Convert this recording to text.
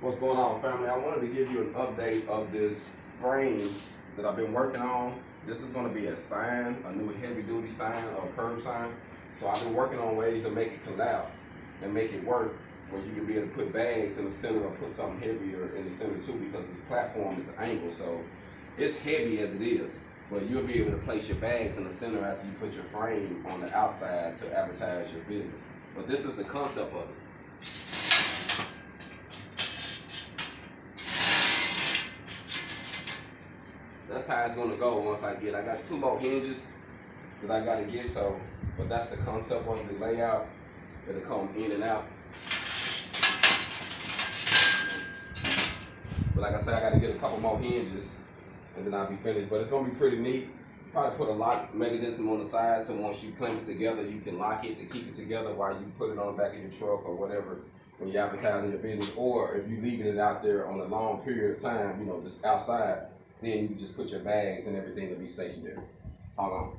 What's going on, family? I wanted to give you an update of this frame that I've been working on. This is going to be a sign, a new heavy-duty sign or curb sign. So I've been working on ways to make it collapse and make it work where you can be able to put bags in the center or put something heavier in the center too, because this platform is angled. So it's heavy as it is, but you'll be able to place your bags in the center after you put your frame on the outside to advertise your business. But this is the concept of it. That's how it's gonna go once I got 2 more hinges that I gotta get, but that's the concept of the layout. It'll come in and out. But like I said, I gotta get a couple more hinges and then I'll be finished. But it's gonna be pretty neat. Probably put a lock mechanism on the side, so once you clamp it together, you can lock it to keep it together while you put it on the back of your truck or whatever when you're advertising your business. Or if you're leaving it out there on a long period of time, just outside, then you can just put your bags and everything to be stationary. Hold on.